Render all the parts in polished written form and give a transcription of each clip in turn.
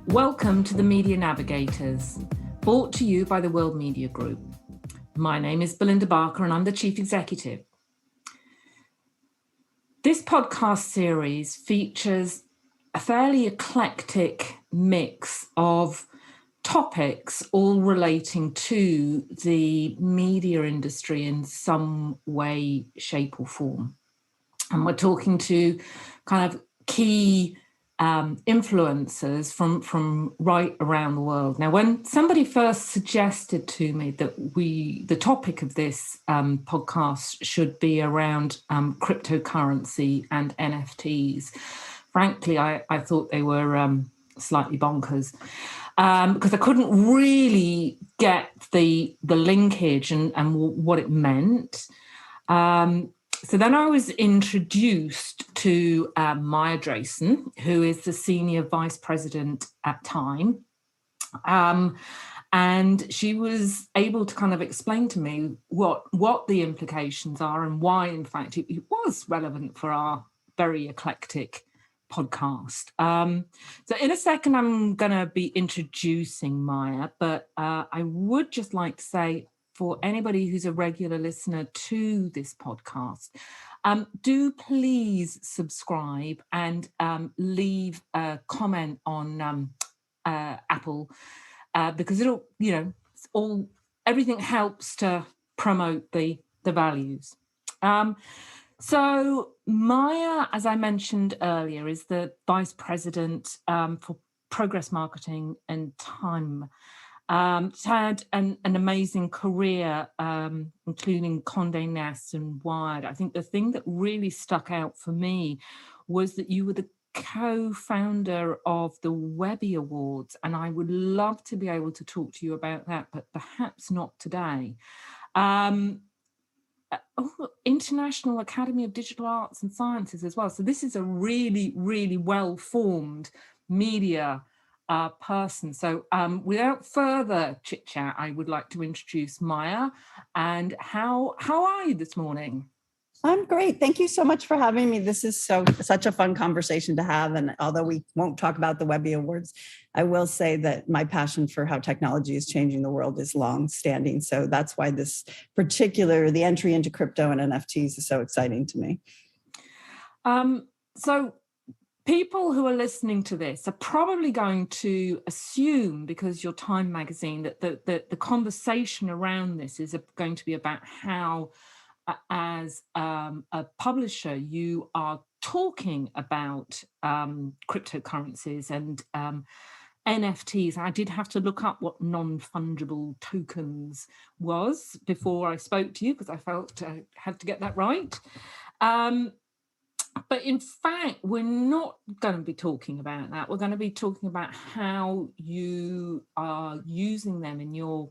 Welcome to the Media Navigators, brought to you by the World Media Group. My name is Belinda Barker and I'm the Chief Executive. This podcast series features a fairly eclectic mix of topics all relating to the media industry in some way, shape or form. And we're talking to kind of key influencers from right around the world. Now, when somebody first suggested to me that the topic of this podcast should be around cryptocurrency and NFTs, frankly, I thought they were slightly bonkers because I couldn't really get the linkage and what it meant. So then I was introduced to Maya Draisin, who is the Senior Vice President at Time. And she was able to kind of explain to me what the implications are and why, in fact, it was relevant for our very eclectic podcast. So in a second, I'm going to be introducing Maya, but I would just like to say, for anybody who's a regular listener to this podcast, do please subscribe and leave a comment on Apple because it'll, everything helps to promote the values. So Maya, as I mentioned earlier, is the Vice President for Progress Marketing and Time. She's had an amazing career, including Condé Nast and Wired. I think the thing that really stuck out for me was that you were the co-founder of the Webby Awards, and I would love to be able to talk to you about that, but perhaps not today. International Academy of Digital Arts and Sciences as well. So this is a really, really well-formed media person. So without further chit chat, I would like to introduce Maya. And how are you this morning? I'm great. Thank you so much for having me. This is such a fun conversation to have. And although we won't talk about the Webby Awards, I will say that my passion for how technology is changing the world is long-standing. So that's why the entry into crypto and NFTs is so exciting to me. So people who are listening to this are probably going to assume, because you're Time magazine, that the conversation around this is going to be about how, as a publisher, you are talking about cryptocurrencies and NFTs. I did have to look up what non-fungible tokens was before I spoke to you, because I felt I had to get that right. But in fact, we're not going to be talking about that. We're going to be talking about how you are using them in your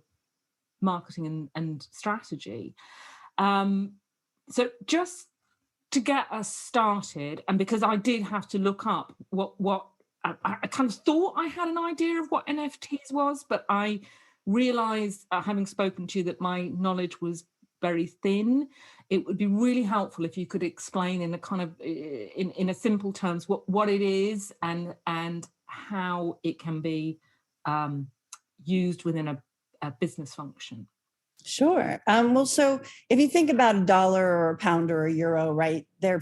marketing and strategy. So just to get us started, and because I did have to look up what I kind of thought I had an idea of what NFTs was, but I realized, having spoken to you, that my knowledge was very thin. It would be really helpful if you could explain in a kind of in a simple terms what it is and how it can be used within a business function. Sure. Well, so if you think about $1 or £1 or €1, right, they are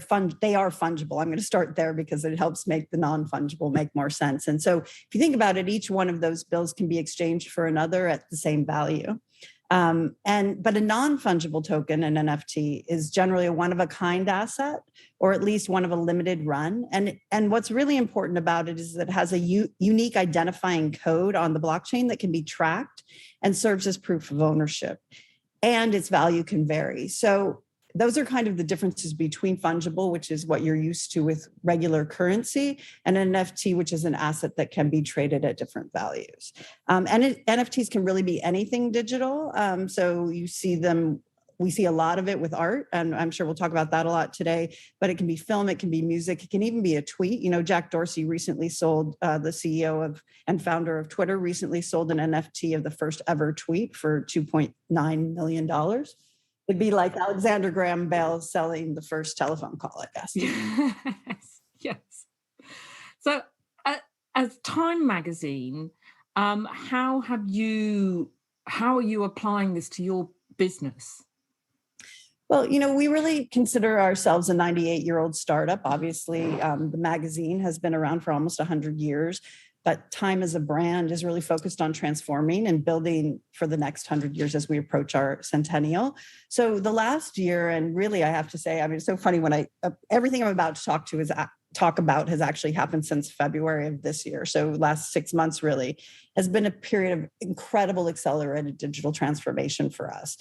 fungible. I'm going to start there because it helps make the non-fungible make more sense. And so if you think about it, each one of those bills can be exchanged for another at the same value. But a non-fungible token, an NFT, is generally a one-of-a-kind asset, or at least one of a limited run. And what's really important about it is that it has a unique identifying code on the blockchain that can be tracked and serves as proof of ownership. And its value can vary. So those are kind of the differences between fungible, which is what you're used to with regular currency, and an NFT, which is an asset that can be traded at different values. NFTs can really be anything digital. So we see a lot of it with art, and I'm sure we'll talk about that a lot today, but it can be film, it can be music, it can even be a tweet. Jack Dorsey recently sold, the CEO and founder of Twitter recently sold an NFT of the first ever tweet for $2.9 million. It'd be like Alexander Graham Bell selling the first telephone call, I guess. Yes. So as Time magazine, how are you applying this to your business? Well, we really consider ourselves a 98-year-old startup. Obviously, the magazine has been around for almost 100 years, but Time as a brand is really focused on transforming and building for the next 100 years as we approach our centennial. So the last year, and really I have to say, it's so funny when everything I'm about to talk about has actually happened since February of this year. So last 6 months really has been a period of incredible accelerated digital transformation for us.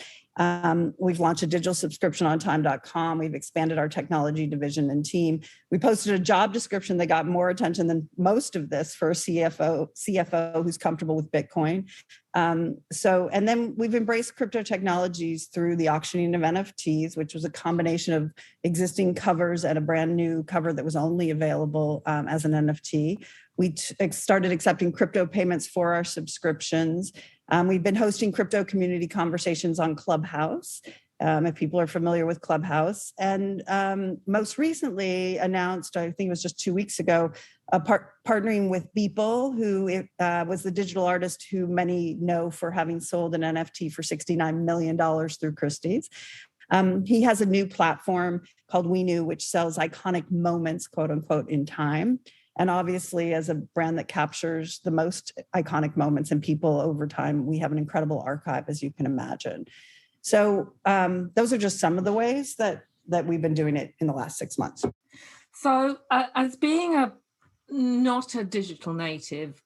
We've launched a digital subscription on time.com. We've expanded our technology division and team. We posted a job description that got more attention than most of this for a CFO who's comfortable with Bitcoin. And then we've embraced crypto technologies through the auctioning of NFTs, which was a combination of existing covers and a brand new cover that was only available as an NFT. We started accepting crypto payments for our subscriptions. We've been hosting crypto community conversations on Clubhouse, if people are familiar with Clubhouse. And most recently announced, I think it was just 2 weeks ago, partnering with Beeple, who was the digital artist who many know for having sold an NFT for $69 million through Christie's. He has a new platform called We Knew, which sells iconic moments, quote unquote, in time. And obviously, as a brand that captures the most iconic moments and people over time, we have an incredible archive, as you can imagine. So those are just some of the ways that we've been doing it in the last 6 months. So as being not a digital native,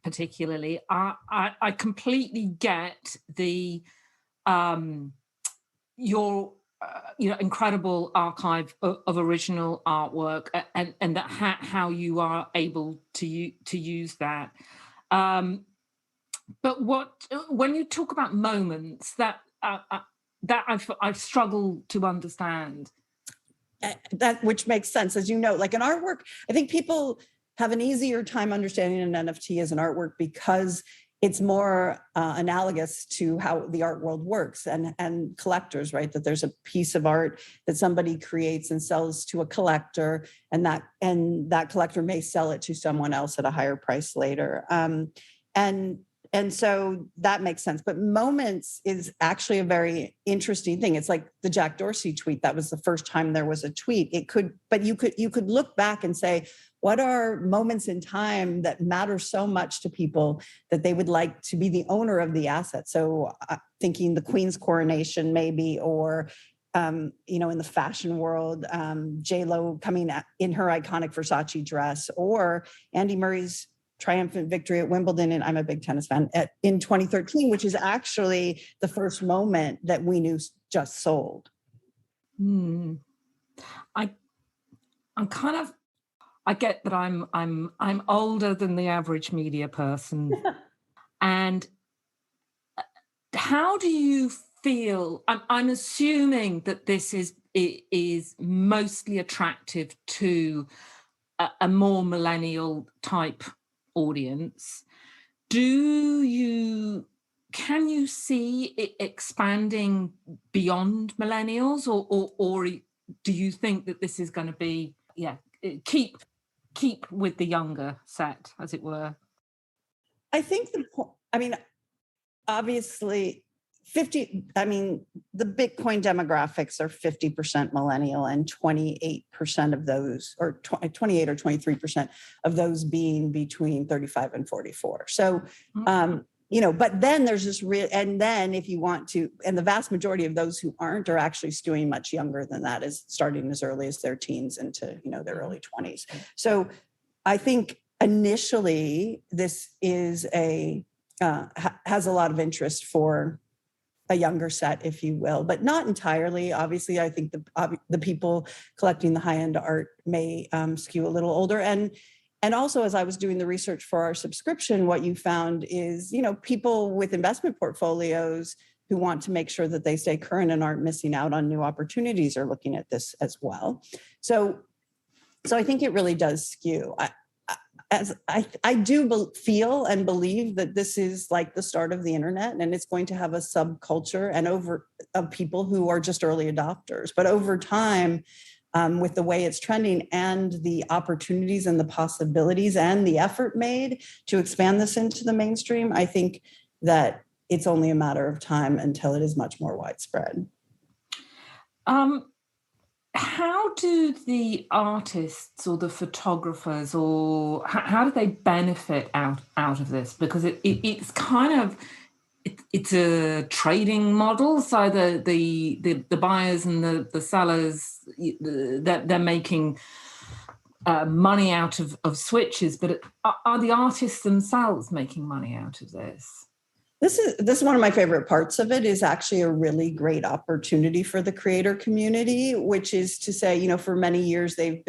particularly, I completely get the your incredible archive of original artwork, and that how you are able to use that. But when you talk about moments, that I've struggled to understand. That which makes sense, as you know, like in artwork, I think people have an easier time understanding an NFT as an artwork because it's more analogous to how the art world works and collectors, right? That there's a piece of art that somebody creates and sells to a collector, and that collector may sell it to someone else at a higher price later. And so that makes sense. But moments is actually a very interesting thing. It's like the Jack Dorsey tweet. That was the first time there was a tweet. But you could look back and say, what are moments in time that matter so much to people that they would like to be the owner of the asset? So thinking the Queen's coronation, maybe, or in the fashion world, J.Lo coming in her iconic Versace dress, or Andy Murray's triumphant victory at Wimbledon, and I'm a big tennis fan, in 2013, which is actually the first moment that We Knew just sold. I get that I'm older than the average media person. And how do you feel? I'm assuming that this is mostly attractive to a more millennial type audience. Can you see it expanding beyond millennials, or do you think that this is going to be keep with the younger set, as it were? I think obviously the Bitcoin demographics are 50% millennial, and 28% of those, or 28 or 23% of those being between 35 and 44. So, but then there's this and then if you want to, and the vast majority of those who aren't are actually skewing much younger than that, is starting as early as their teens into, their early 20s. So I think initially this is has a lot of interest for a younger set, if you will, but not entirely. Obviously, I think the people collecting the high-end art may skew a little older. And also, as I was doing the research for our subscription, what you found is, people with investment portfolios who want to make sure that they stay current and aren't missing out on new opportunities are looking at this as well. So I think it really does skew. I do feel and believe that this is like the start of the internet, and it's going to have a subculture of people who are just early adopters. But over time, with the way it's trending and the opportunities and the possibilities and the effort made to expand this into the mainstream, I think that it's only a matter of time until it is much more widespread. How do the artists or the photographers, or how do they benefit out of this? Because it's kind of it's a trading model. So the buyers and the sellers, they're making money out of switches, but are the artists themselves making money out of this? This is one of my favorite parts of it, is actually a really great opportunity for the creator community, which is to say, for many years they've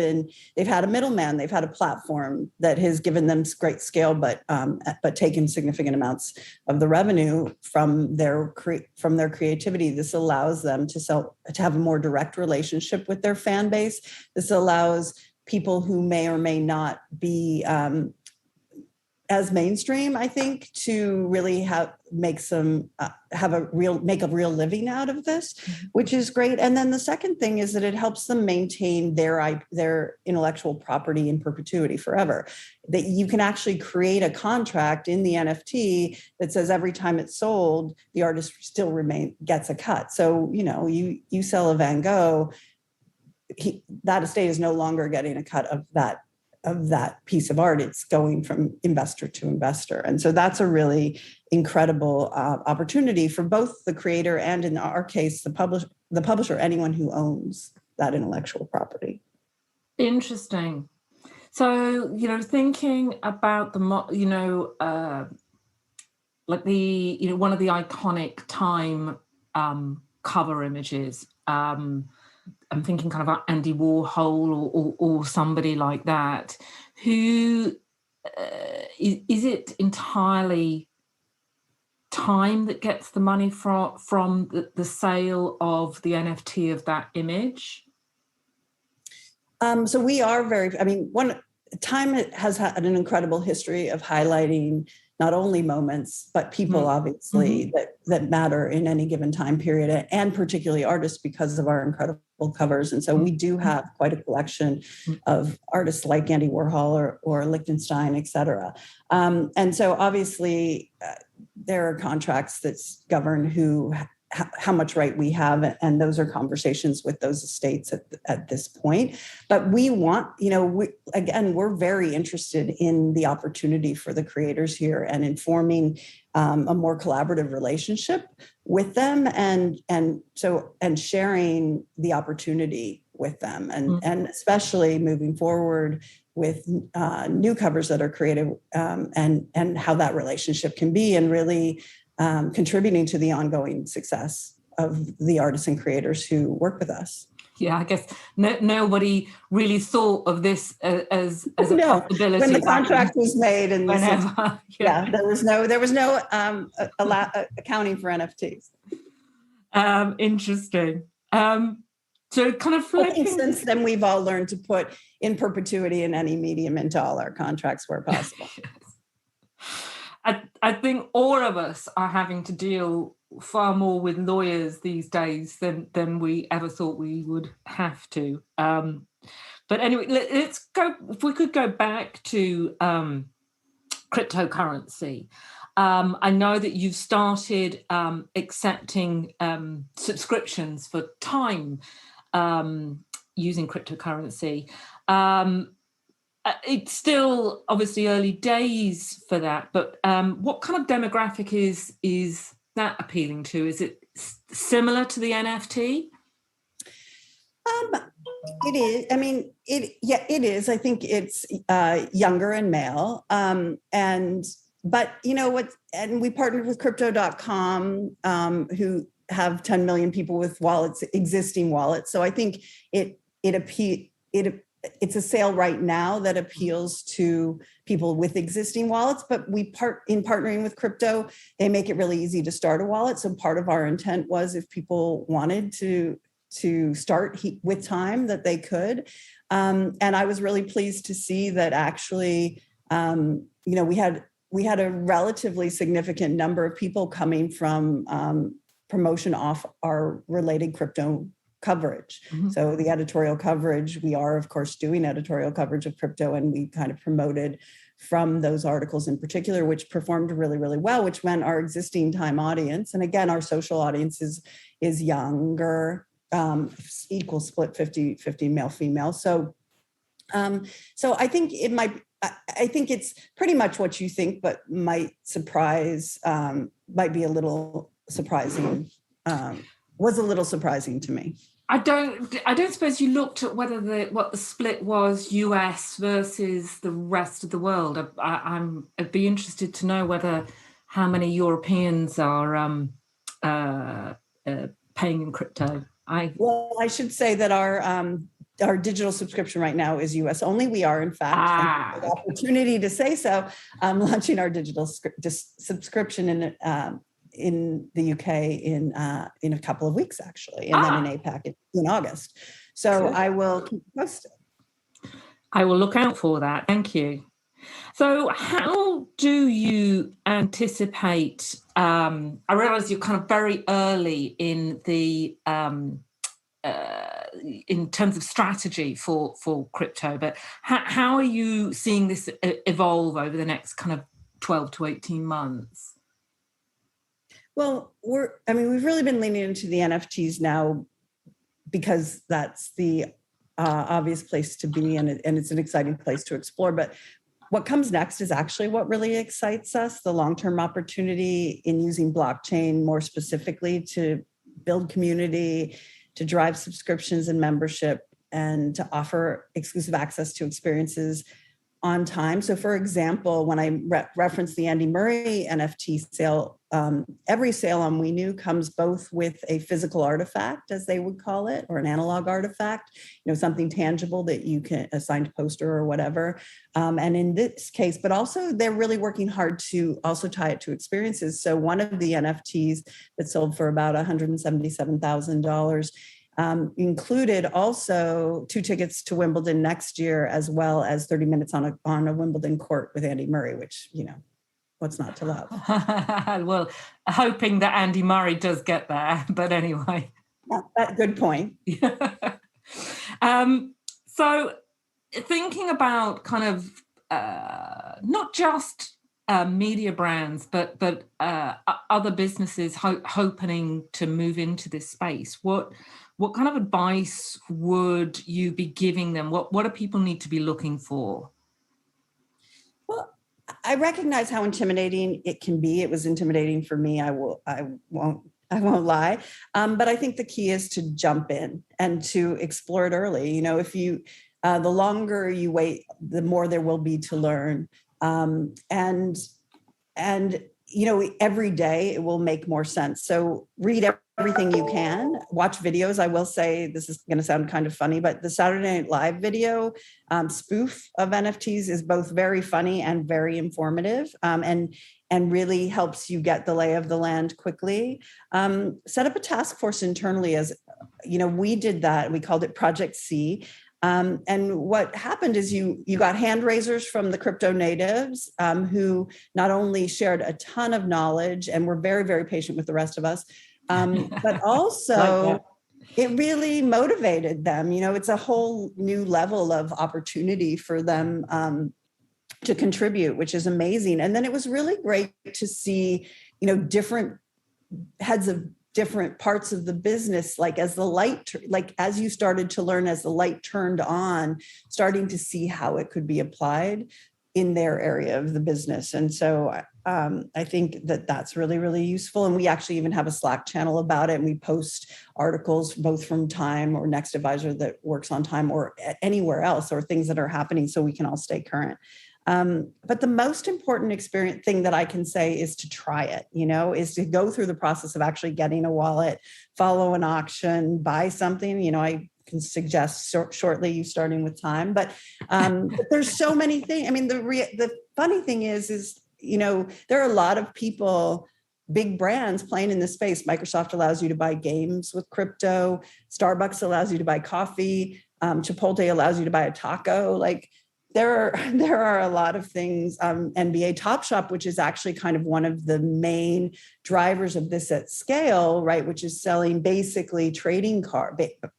had a middleman, they've had a platform that has given them great scale, but taken significant amounts of the revenue from their creativity. This allows them to have a more direct relationship with their fan base. This allows people who may or may not be as mainstream, I think, to really make a real living out of this, which is great. And then the second thing is that it helps them maintain their intellectual property in perpetuity forever. That you can actually create a contract in the NFT that says every time it's sold, the artist still gets a cut. So you sell a Van Gogh, that estate is no longer getting a cut of that piece of art. It's going from investor to investor. And so that's a really incredible opportunity for both the creator and, in our case, the publisher, anyone who owns that intellectual property. Interesting. So, thinking about like one of the iconic Time cover images, I'm thinking kind of like Andy Warhol or somebody like that, who is it entirely Time that gets the money from the sale of the NFT of that image? So we are Time has had an incredible history of highlighting not only moments, but people, obviously, that matter in any given time period, and particularly artists, because of our incredible covers. And so we do have quite a collection of artists like Andy Warhol or Lichtenstein, et cetera. And so obviously there are contracts that govern how much right we have, and those are conversations with those estates at this point. But we want, we're very interested in the opportunity for the creators here and informing a more collaborative relationship with them, and sharing the opportunity with them, and especially moving forward with new covers that are creative, and how that relationship can be, and really contributing to the ongoing success of the artists and creators who work with us. Yeah, I guess nobody really thought of this as a possibility when the contract was made, and there was no accounting for NFTs. Interesting. So kind of flipping. I think since then we've all learned to put in perpetuity in any medium into all our contracts where possible. I think all of us are having to deal far more with lawyers these days than we ever thought we would have to. But anyway, let's go. If we could go back to cryptocurrency. I know that you've started accepting subscriptions for Time using cryptocurrency. It's still obviously early days for that, but what kind of demographic is that appealing to? Is it similar to the NFT? It is. I mean, it is. I think it's younger and male. But you know what? And we partnered with Crypto.com, who have 10 million people with existing wallets. So I think it's a sale right now that appeals to people with existing wallets, but in partnering with crypto, they make it really easy to start a wallet. So part of our intent was, if people wanted to start with Time, that they could. And I was really pleased to see that actually, we had a relatively significant number of people coming from promotion off our related crypto coverage. Mm-hmm. So the editorial coverage, we are, of course, doing editorial coverage of crypto, and we kind of promoted from those articles in particular, which performed really, really well, which meant our existing time audience, and again, our social audience is younger, equal split 50-50 male, female. So I think I think it's pretty much what you think, but might be a little surprising, was a little surprising to me. I don't suppose you looked at whether what the split was US versus the rest of the world. I'd be interested to know how many Europeans are paying in crypto. I should say that our digital subscription right now is US only. We are, in fact, thank you for the opportunity to say so, launching our digital subscription in the UK in a couple of weeks, actually, and then in APAC in August. So good. I will keep you posted. I will look out for that. Thank you. So how do you anticipate, I realize you're kind of very early in the in terms of strategy for crypto, but how are you seeing this evolve over the next kind of 12 to 18 months? Well, we've really been leaning into the NFTs now because that's the obvious place to be, and it's an exciting place to explore. But what comes next is actually what really excites us, the long-term opportunity in using blockchain more specifically to build community, to drive subscriptions and membership, and to offer exclusive access to experiences on time. So for example, when I referenced the Andy Murray NFT sale, every sale on WeKnew comes both with a physical artifact, as they would call it, or an analog artifact, something tangible that you can, a signed poster or whatever. And in this case, but also they're really working hard to also tie it to experiences. So one of the NFTs that sold for about $177,000 included also 2 tickets to Wimbledon next year, as well as 30 minutes on a Wimbledon court with Andy Murray, which, what's not to love? Well, hoping that Andy Murray does get there, but anyway. Yeah, good point. So thinking about kind of not just media brands, but other businesses hoping to move into this space, what kind of advice would you be giving them? What do people need to be looking for? Well, I recognize how intimidating it can be. It was intimidating for me. I won't lie. But I think the key is to jump in and to explore it early. If you, the longer you wait, the more there will be to learn. And every day it will make more sense. So read everything you can, watch videos. I will say, this is going to sound kind of funny, but the Saturday Night Live video spoof of NFTs is both very funny and very informative, and really helps you get the lay of the land quickly. Set up a task force internally, as we did that. We called it Project C. And what happened is you got hand raisers from the crypto natives who not only shared a ton of knowledge and were very, very patient with the rest of us, but also it really motivated them. It's a whole new level of opportunity for them to contribute, which is amazing. And then it was really great to see, different heads of different parts of the business, as you started to learn, as the light turned on, starting to see how it could be applied in their area of the business. And so I think that that's really, really useful. And we actually even have a Slack channel about it. And we post articles both from Time or Next Advisor that works on Time or anywhere else, or things that are happening, so we can all stay current. But the most important thing that I can say is to try it, is to go through the process of actually getting a wallet, follow an auction, buy something. I can suggest shortly you starting with Time, but there's so many things. I mean, the funny thing is, there are a lot of people, big brands playing in this space. Microsoft allows you to buy games with crypto. Starbucks allows you to buy coffee. Chipotle allows you to buy a taco. There are a lot of things. NBA Top Shop, which is actually kind of one of the main drivers of this at scale, right? Which is selling basically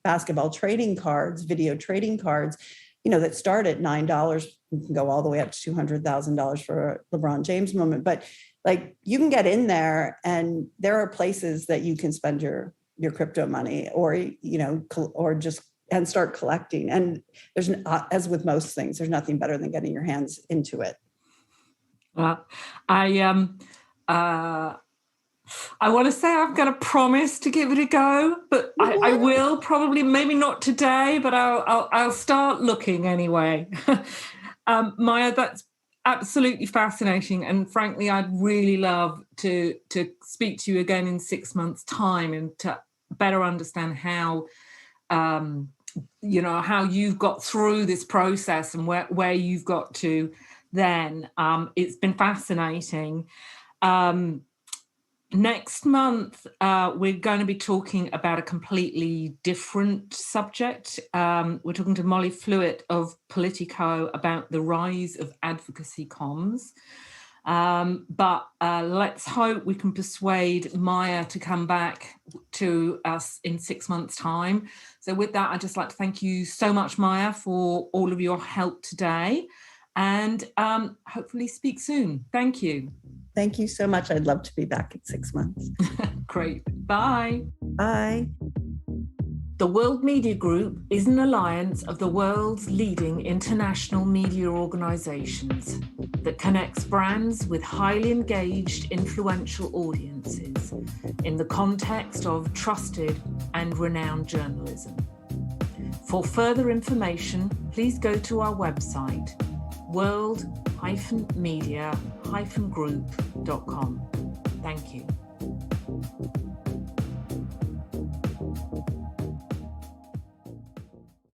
basketball trading cards, video trading cards, that start at $9. You can go all the way up to $200,000 for a LeBron James moment. But like, you can get in there, and there are places that you can spend your crypto money, or and start collecting. And there's, as with most things, there's nothing better than getting your hands into it. Well, I want to say I'm going to promise to give it a go, but I will probably, maybe not today, but I'll start looking anyway. Maya, that's absolutely fascinating, and frankly, I'd really love to speak to you again in 6 months' time and to better understand how how you've got through this process and where you've got to then. It's been fascinating. Next month, we're going to be talking about a completely different subject. We're talking to Molly Fluitt of Politico about the rise of advocacy comms. But let's hope we can persuade Maya to come back to us in 6 months' time. So with that, I'd just like to thank you so much, Maya, for all of your help today, and hopefully speak soon. Thank you. Thank you so much. I'd love to be back in 6 months. Great. Bye. Bye. The World Media Group is an alliance of the world's leading international media organizations that connects brands with highly engaged, influential audiences in the context of trusted and renowned journalism. For further information, please go to our website, world-media-group.com. Thank you.